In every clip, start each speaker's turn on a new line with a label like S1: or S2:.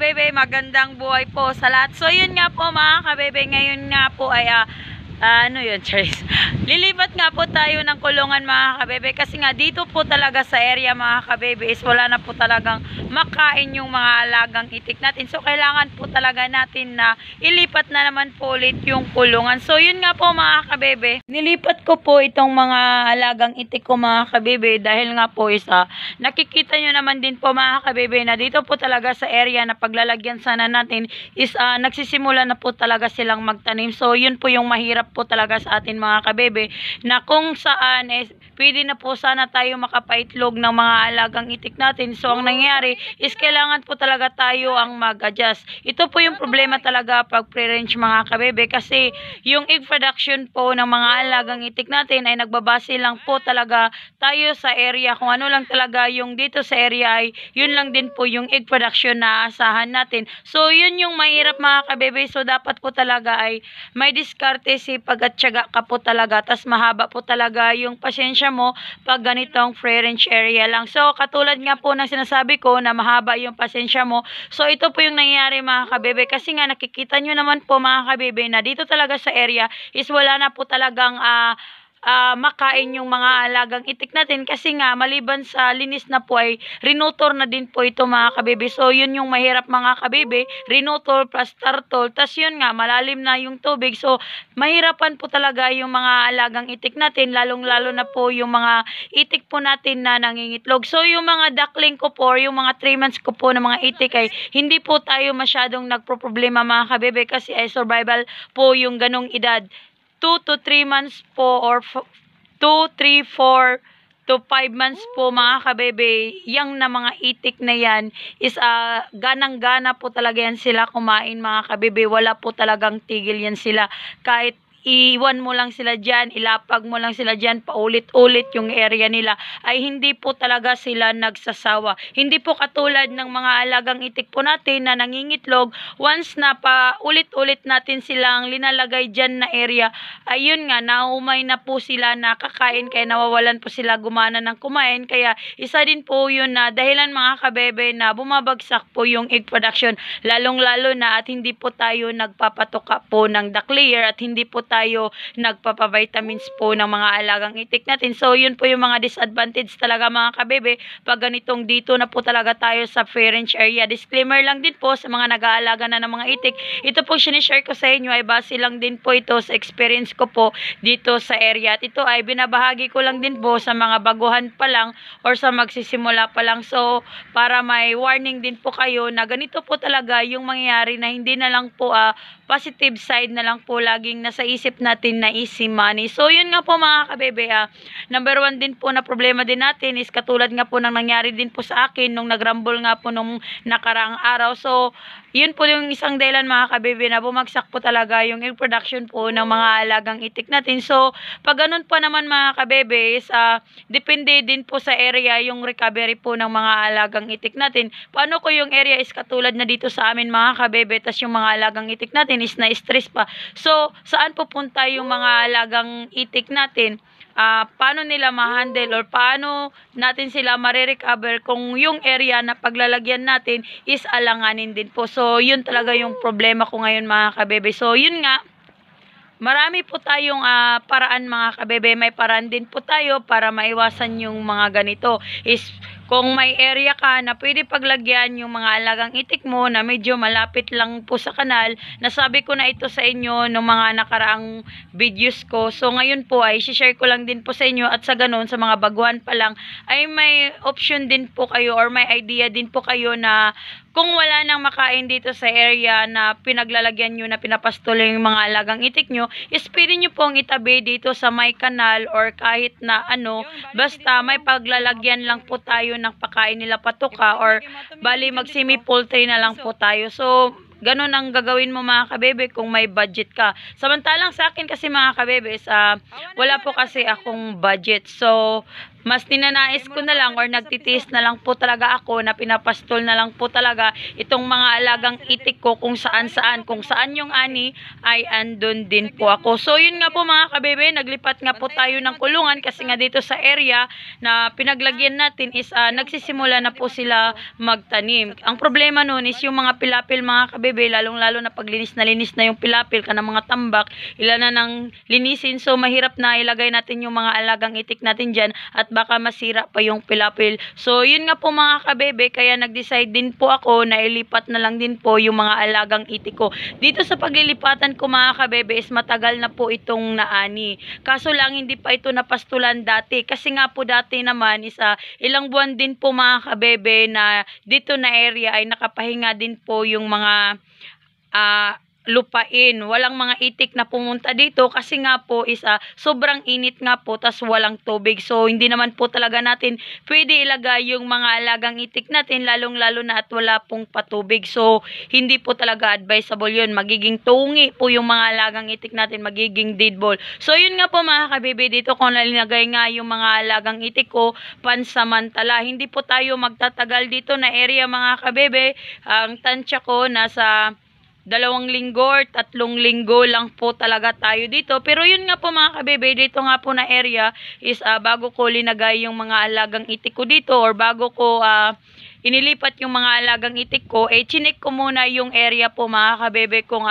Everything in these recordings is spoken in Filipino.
S1: kabebe, magandang buhay po sa lahat. So yun nga po mga kabebe, ngayon nga po ay ano yun, Charles? Lilipat nga po tayo ng kulungan mga kabebe kasi nga dito po talaga sa area mga kabebe is wala na po talagang makain yung mga alagang itik natin. So kailangan po talaga natin na ilipat na naman po ulit yung kulungan. So yun nga po mga kabebe, nilipat ko po itong mga alagang itik ko mga kabebe dahil nga po isa, nakikita nyo naman din po mga kabebe na dito po talaga sa area na paglalagyan sana natin is nagsisimula na po talaga silang magtanim. So yun po yung mahirap po talaga sa atin mga kabebe na kung saan pwede na po sana tayo makapaitlog ng mga alagang itik natin. So ang nangyari is kailangan po talaga tayo ang mag-adjust. Ito po yung problema talaga pag pre-range mga kabebe kasi yung egg production po ng mga alagang itik natin ay nagbabase lang po talaga tayo sa area. Kung ano lang talaga yung dito sa area ay yun lang din po yung egg production na asahan natin. So yun yung mahirap mga kabebe. So dapat po talaga ay may diskarte si pag-atyaga ka po talaga. Tas mahaba po talaga yung pasensya mo pag ganitong free range area lang. So katulad nga po ng sinasabi ko na mahaba yung pasensya mo. So ito po yung nangyayari mga kabebe kasi nga nakikita nyo naman po mga kabebe na dito talaga sa area is wala na po talagang makain yung mga alagang itik natin kasi nga maliban sa linis na po ay rinotor na din po ito mga kabebe. So yun yung mahirap mga kabebe, rinotor plus turtle, tas yun nga malalim na yung tubig. So mahirapan po talaga yung mga alagang itik natin, lalong lalo na po yung mga itik po natin na nangingitlog. So yung mga duckling ko po or yung mga 3 months ko po na mga itik ay hindi po tayo masyadong nagproproblema mga kabebe kasi ay survival po yung ganong edad. 2 to 3 months po or 2, 3, 4 to 5 months po mga kabebe, yang na mga itik na yan is ganang-gana po talaga yan sila kumain mga kabebe. Wala po talagang tigil yan sila. Kahit iwan mo lang sila dyan, ilapag mo lang sila dyan, paulit-ulit yung area nila, ay hindi po talaga sila nagsasawa. Hindi po katulad ng mga alagang itik po natin na nangingitlog, once na paulit-ulit natin silang linalagay dyan na area, ayun nga, naumay na po sila na kakain, kaya nawawalan po sila gumana ng kumain. Kaya isa din po yun na dahilan mga kabebe na bumabagsak po yung egg production, lalong-lalo na at hindi po tayo nagpapatoka po ng duck layer at hindi po tayo nagpapavitamins po ng mga alagang itik natin. So yun po yung mga disadvantage talaga mga kabebe pag ganitong dito na po talaga tayo sa free range area. Disclaimer lang din po sa mga nag-aalaga na ng mga itik, ito po sinishare ko sa inyo ay base lang din po ito sa experience ko po dito sa area. At ito ay binabahagi ko lang din po sa mga baguhan pa lang or sa magsisimula pa lang. So para may warning din po kayo na ganito po talaga yung mangyayari, na hindi na lang po positive side na lang po laging nasa isip natin na easy money. So yun nga po mga kabebe, number 1 din po na problema din natin is katulad nga po nang nangyari din po sa akin nung nagrumble nga po nung nakaraang araw. So yun po yung isang dahilan mga kabebe na bumagsak po talaga yung egg production po ng mga alagang itik natin. So pag ganun pa naman mga kabebe is depende din po sa area yung recovery po ng mga alagang itik natin. Paano ko yung area is katulad na dito sa amin mga kabebe, tas yung mga alagang itik natin is na-stress pa. So saan pupunta yung mga alagang itik natin? Paano nila ma-handle or paano natin sila marirecover kung yung area na paglalagyan natin is alanganin din po. So yun talaga yung problema ko ngayon mga kabebe. So yun nga, marami po tayong paraan mga kabebe. May paraan din po tayo para maiwasan yung mga ganito. Is kung may area ka na pwede paglagyan yung mga alagang itik mo na medyo malapit lang po sa kanal, nasabi ko na ito sa inyo ng mga nakaraang videos ko. So ngayon po ay share ko lang din po sa inyo, at sa ganun sa mga baguhan pa lang ay may option din po kayo or may idea din po kayo na kung wala nang makain dito sa area na pinaglalagyan nyo, na pinapastuloy yung mga alagang itik nyo, is pwede nyo pong itabi dito sa may kanal or kahit na ano, basta may paglalagyan lang po tayo ng pakain nila patuka or bali mag semi poultry na lang po tayo. So ganun ang gagawin mo mga kabebe kung may budget ka. Samantalang sa akin kasi mga kabebe, wala po kasi akong budget. So mas ninanais ko na lang or nagtitiis na lang po talaga ako na pinapastol na lang po talaga itong mga alagang itik ko kung saan yung ani ay andun din po ako. So yun nga po mga kabebe, naglipat nga po tayo ng kulungan kasi nga dito sa area na pinaglagyan natin is nagsisimula na po sila magtanim. Ang problema nun is yung mga pilapil mga kabebe, lalong lalo na paglinis na yung pilapil ka ng mga tambak, ilan na nang linisin, so mahirap na ilagay natin yung mga alagang itik natin dyan at baka masira pa yung pilapil. So yun nga po mga kabebe, kaya nag-decide din po ako na ilipat na lang din po yung mga alagang itik ko. Dito sa paglilipatan ko mga kabebe is matagal na po itong naani. Kaso lang hindi pa ito napastulan dati. Kasi nga po dati naman is ilang buwan din po mga kabebe na dito na area ay nakapahinga din po yung mga lupain. Walang mga itik na pumunta dito kasi nga po is sobrang init nga po tas walang tubig. So hindi naman po talaga natin pwede ilagay yung mga alagang itik natin lalong lalo na at wala pong patubig. So hindi po talaga advisable yun. Magiging tungi po yung mga alagang itik natin, magiging dead ball. So yun nga po mga kabebe, dito ko nalinagay nga yung mga alagang itik ko pansamantala. Hindi po tayo magtatagal dito na area mga kabebe. Ang tansya ko nasa 2 linggo or 3 linggo lang po talaga tayo dito. Pero yun nga po mga kabebe, dito nga po na area is bago ko linagay yung mga alagang itik ko dito or bago ko inilipat yung mga alagang itik ko, chinek ko muna yung area po mga kabebe kung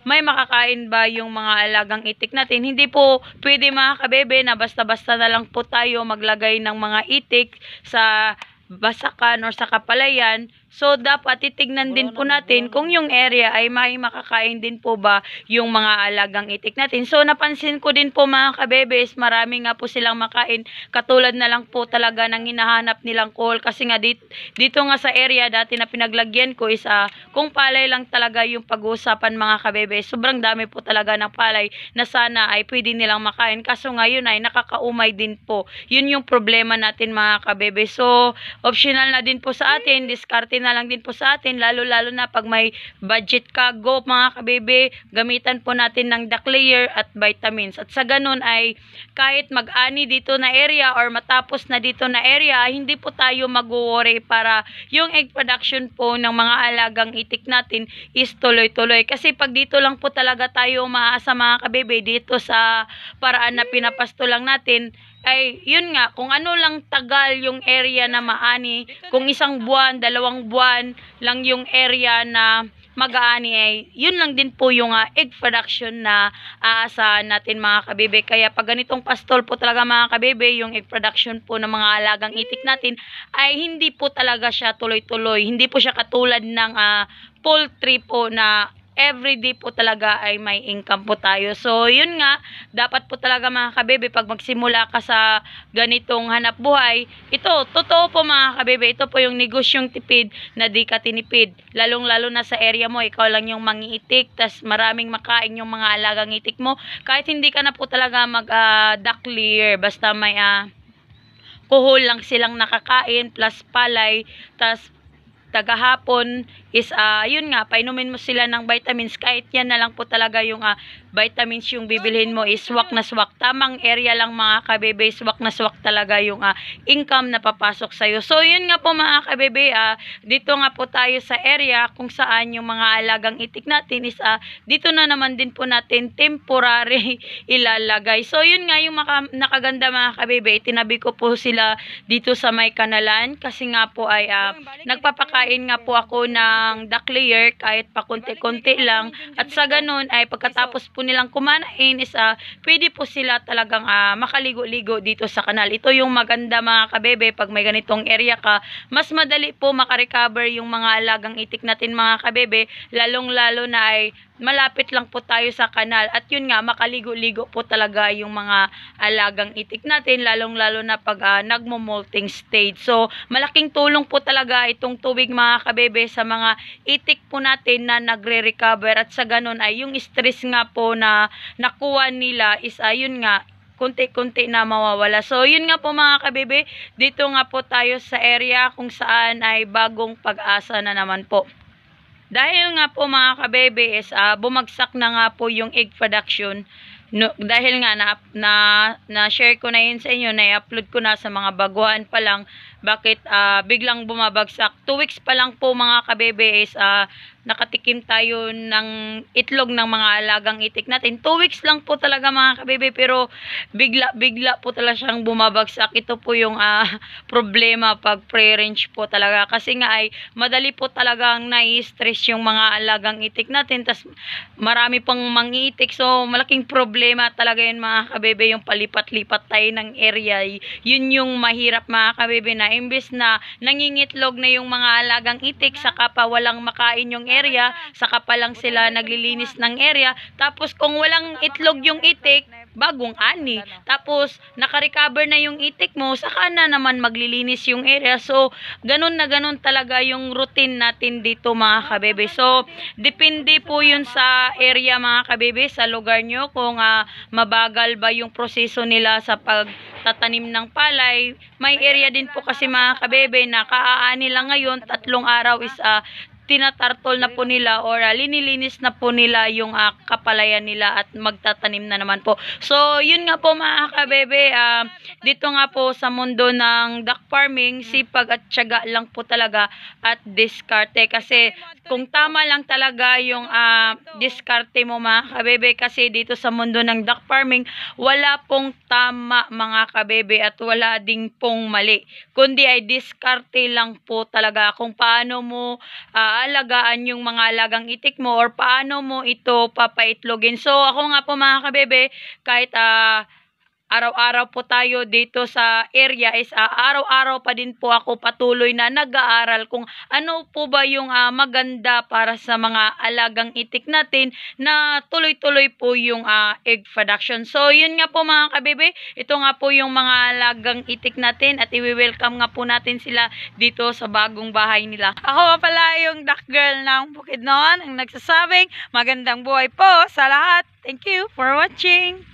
S1: may makakain ba yung mga alagang itik natin. Hindi po pwede mga kabebe na basta-basta na lang po tayo maglagay ng mga itik sa basakan or sa kapalayan. So dapat titignan din po natin kung yung area ay may makakain din po ba yung mga alagang itik natin. So napansin ko din po mga kabebes, marami nga po silang makain, katulad na lang po talaga ng hinahanap nilang kohol. Kasi nga dito nga sa area dati na pinaglagyan ko is kung palay lang talaga yung pag-uusapan mga kabebes. Sobrang dami po talaga ng palay na sana ay pwede nilang makain. Kaso ngayon ay nakakaumay din po. Yun yung problema natin mga kabebes. So optional na din po sa atin, diskarte na lang din po sa atin, lalo-lalo na pag may budget ka, go mga kabebe, gamitan po natin ng duck layer at vitamins. At sa ganun ay kahit mag-ani dito na area or matapos na dito na area, hindi po tayo mag-worry para yung egg production po ng mga alagang itik natin is tuloy-tuloy. Kasi pag dito lang po talaga tayo maasa mga kabebe, dito sa paraan na pinapasto lang natin, ay yun nga, kung ano lang tagal yung area na maani, kung 1 buwan, 2 buwan lang yung area na mag-aani, ay yun lang din po yung egg production na aasahan natin mga kabebe. Kaya pag ganitong pastol po talaga mga kabebe, yung egg production po ng mga alagang itik natin ay hindi po talaga siya tuloy-tuloy. Hindi po siya katulad ng poultry po na everyday po talaga ay may income po tayo. So, yun nga, dapat po talaga mga kabebe, pag magsimula ka sa ganitong hanap buhay, ito, totoo po mga kabebe, ito po yung negosyong tipid na di ka tinipid. Lalong-lalo na sa area mo, ikaw lang yung mangiitik, tas maraming makain yung mga alagang itik mo. Kahit hindi ka na po talaga mag-duck layer, basta may kuhol lang silang nakakain, plus palay, tas tagahapon is yun nga, painumin mo sila ng vitamins. Kahit yan na lang po talaga yung vitamins yung bibilhin mo is swak na swak. Tamang area lang mga kabebe, swak na swak talaga yung income na papasok sa'yo. So yun nga po mga kabebe, dito nga po tayo sa area kung saan yung mga alagang itik natin is dito na naman din po natin temporary ilalagay. So yun nga yung nakaganda mga kabebe, itinabi ko po sila dito sa may kanalan kasi nga po ay nagpapakain nga po ako ng duck layer kahit pa konti-konti lang, at sa ganun ay pagkatapos po nilang kumain is pwede po sila talagang makaligo-ligo dito sa kanal. Ito yung maganda mga kabebe, pag may ganitong area ka, mas madali po makarecover yung mga alagang itik natin mga kabebe, lalong-lalo na ay malapit lang po tayo sa kanal, at yun nga, makaligo-ligo po talaga yung mga alagang itik natin, lalong-lalo na pag nagmo-molting stage. So malaking tulong po talaga itong tubig mga kabebe sa mga itik po natin na nagre-recover, at sa ganun ay yung stress nga po na nakuha nila is yun nga, kunti-kunti na mawawala. So yun nga po mga kabebe, dito nga po tayo sa area kung saan ay bagong pag-asa na naman po. Dahil nga po mga kabebe is bumagsak na nga po yung egg production. No, dahil nga na share ko na yun sa inyo, na-upload ko na sa mga baguhan pa lang, bakit biglang bumabagsak. 2 weeks pa lang po mga kabebe is nakatikim tayo ng itlog ng mga alagang itik natin. 2 weeks lang po talaga mga kabebe, pero bigla po talaga siyang bumabagsak. Ito po yung problema pag pre-range po talaga, kasi nga ay madali po talagang nai-stress yung mga alagang itik natin, tas marami pang mangiitik, so malaking problema talaga yun mga kabebe, yung palipat-lipat tayo ng area. Yun yung mahirap mga kabebe, na imbes na nangingitlog na yung mga alagang itik, saka pa walang makain yung area, saka pa lang sila naglilinis ng area, tapos kung walang itlog yung itik, bagong ani, tapos naka-recover na yung itik mo, saka na naman maglilinis yung area. So ganun na ganun talaga yung routine natin dito mga kabebe. So depende po yun sa area mga kabebe, sa lugar nyo, kung mabagal ba yung proseso nila sa pagtatanim ng palay. May area din po kasi mga kabebe na kaaani lang ngayon, 3 araw is tinatartol na po nila or linilinis na po nila yung kapalayan nila at magtatanim na naman po. So yun nga po mga kabebe, dito nga po sa mundo ng duck farming, sipag at tiyaga lang po talaga at diskarte. Kasi kung tama lang talaga yung diskarte mo mga kabebe, kasi dito sa mundo ng duck farming, wala pong tama mga kabebe at wala ding pong mali, kundi ay diskarte lang po talaga kung paano mo alagaan yung mga alagang itik mo or paano mo ito papaitlogin. So ako nga po mga kabebe, kahit araw-araw po tayo dito sa area is araw-araw pa din po ako patuloy na nag-aaral kung ano po ba yung maganda para sa mga alagang itik natin, na tuloy-tuloy po yung egg production. So yun nga po mga kabebe, ito nga po yung mga alagang itik natin at i-welcome nga po natin sila dito sa bagong bahay nila. Ako pala yung duck girl ng Bukidnon, ang nagsasabing magandang buhay po sa lahat. Thank you for watching.